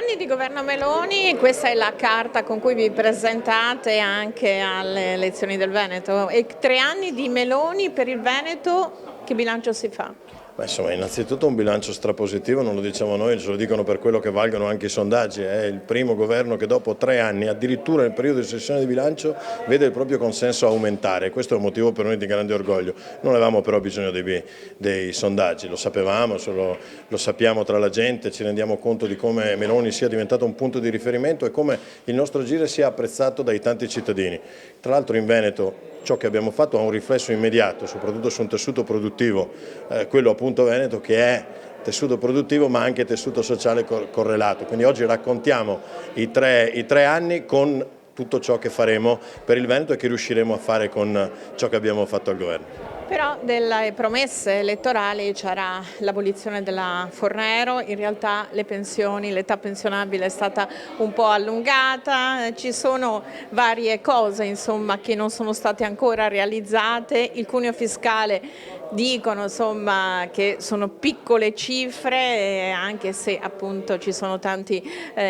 anni di governo Meloni, questa è la carta con cui vi presentate anche alle elezioni del Veneto, e 3 anni di Meloni per il Veneto, che bilancio si fa? Beh, insomma, innanzitutto un bilancio strapositivo, non lo diciamo noi, ce lo dicono per quello che valgono anche i sondaggi. È il primo governo che dopo 3 anni, addirittura nel periodo di sessione di bilancio, vede il proprio consenso aumentare. Questo è un motivo per noi di grande orgoglio. Non avevamo però bisogno dei sondaggi, lo sapevamo, lo sappiamo tra la gente, ci rendiamo conto di come Meloni sia diventato un punto di riferimento e come il nostro agire sia apprezzato dai tanti cittadini. Tra l'altro in Veneto ciò che abbiamo fatto ha un riflesso immediato, soprattutto su un tessuto produttivo, quello appunto Veneto, che è tessuto produttivo ma anche tessuto sociale correlato. Quindi oggi raccontiamo i tre anni con tutto ciò che faremo per il Veneto e che riusciremo a fare con ciò che abbiamo fatto al governo. Però delle promesse elettorali c'era l'abolizione della Fornero, in realtà le pensioni, l'età pensionabile è stata un po' allungata, ci sono varie cose insomma, che non sono state ancora realizzate, il cuneo fiscale dicono insomma, che sono piccole cifre anche se appunto ci sono tanti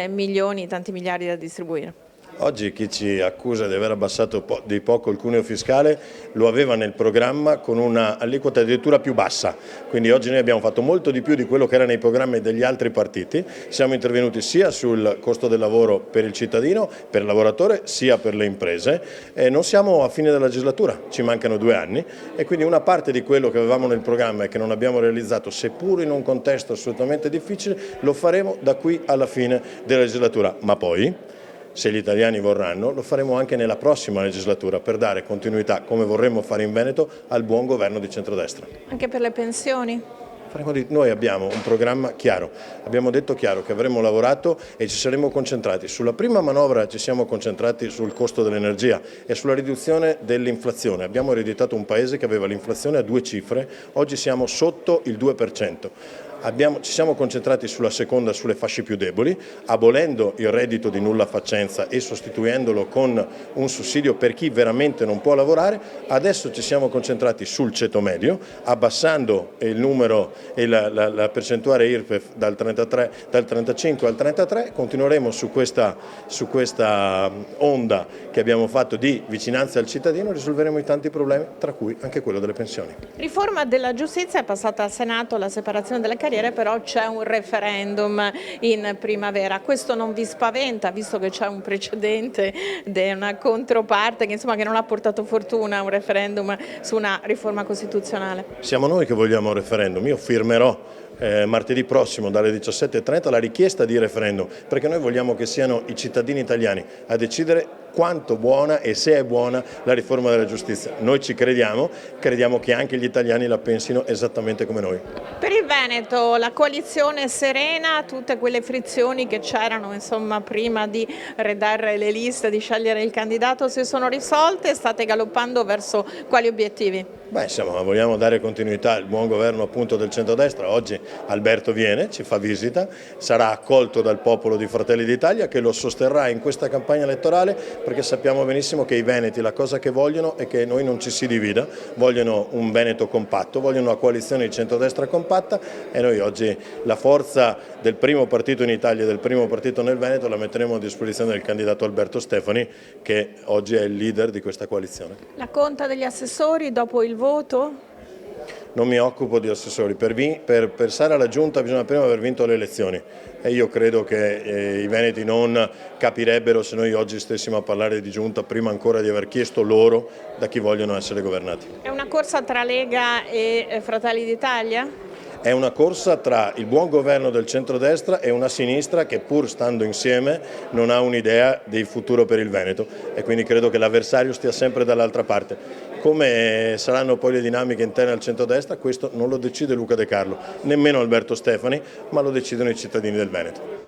milioni, tanti miliardi da distribuire. Oggi chi ci accusa di aver abbassato di poco il cuneo fiscale lo aveva nel programma con un'aliquota addirittura più bassa, quindi oggi noi abbiamo fatto molto di più di quello che era nei programmi degli altri partiti, siamo intervenuti sia sul costo del lavoro per il cittadino, per il lavoratore, sia per le imprese e non siamo a fine della legislatura, ci mancano 2 anni e quindi una parte di quello che avevamo nel programma e che non abbiamo realizzato, seppur in un contesto assolutamente difficile, lo faremo da qui alla fine della legislatura, ma poi se gli italiani vorranno, lo faremo anche nella prossima legislatura per dare continuità, come vorremmo fare in Veneto, al buon governo di centrodestra. Anche per le pensioni? Noi abbiamo un programma chiaro, abbiamo detto chiaro che avremmo lavorato e ci saremmo concentrati. Sulla prima manovra ci siamo concentrati sul costo dell'energia e sulla riduzione dell'inflazione. Abbiamo ereditato un paese che aveva l'inflazione a 2 cifre, oggi siamo sotto il 2%. Ci siamo concentrati sulla seconda, sulle fasce più deboli, abolendo il reddito di nulla faccenza e sostituendolo con un sussidio per chi veramente non può lavorare. Adesso ci siamo concentrati sul ceto medio, abbassando il numero e la percentuale IRPEF dal 35 al 33. Continueremo su questa onda che abbiamo fatto di vicinanza al cittadino, risolveremo i tanti problemi, tra cui anche quello delle pensioni. Riforma della giustizia, è passata al Senato la separazione delle carriere, però c'è un referendum in primavera. Questo non vi spaventa, visto che c'è un precedente di una controparte che non ha portato fortuna, un referendum su una riforma costituzionale? Siamo noi che vogliamo un referendum, io firmerò martedì prossimo dalle 17:30 la richiesta di referendum, perché noi vogliamo che siano i cittadini italiani a decidere quanto buona e se è buona la riforma della giustizia. Noi ci crediamo che anche gli italiani la pensino esattamente come noi. Per il Veneto la coalizione serena, tutte quelle frizioni che c'erano prima di redare le liste, di scegliere il candidato, si sono risolte? State galoppando verso quali obiettivi? Beh, insomma, vogliamo dare continuità al buon governo appunto del centrodestra. Oggi Alberto viene, ci fa visita, sarà accolto dal popolo di Fratelli d'Italia che lo sosterrà in questa campagna elettorale, perché sappiamo benissimo che i veneti la cosa che vogliono è che noi non ci si divida, vogliono un Veneto compatto, vogliono una coalizione di centrodestra compatta e noi oggi la forza del primo partito in Italia e del primo partito nel Veneto la metteremo a disposizione del candidato Alberto Stefani, che oggi è il leader di questa coalizione. La conta degli assessori dopo il voto? Non mi occupo di assessori, per passare alla Giunta bisogna prima aver vinto le elezioni e io credo che i veneti non capirebbero se noi oggi stessimo a parlare di Giunta prima ancora di aver chiesto loro da chi vogliono essere governati. È una corsa tra Lega e Fratelli d'Italia? È una corsa tra il buon governo del centrodestra e una sinistra che pur stando insieme non ha un'idea di futuro per il Veneto e quindi credo che l'avversario stia sempre dall'altra parte. Come saranno poi le dinamiche interne al centrodestra, questo non lo decide Luca De Carlo, nemmeno Alberto Stefani, ma lo decidono i cittadini del Veneto.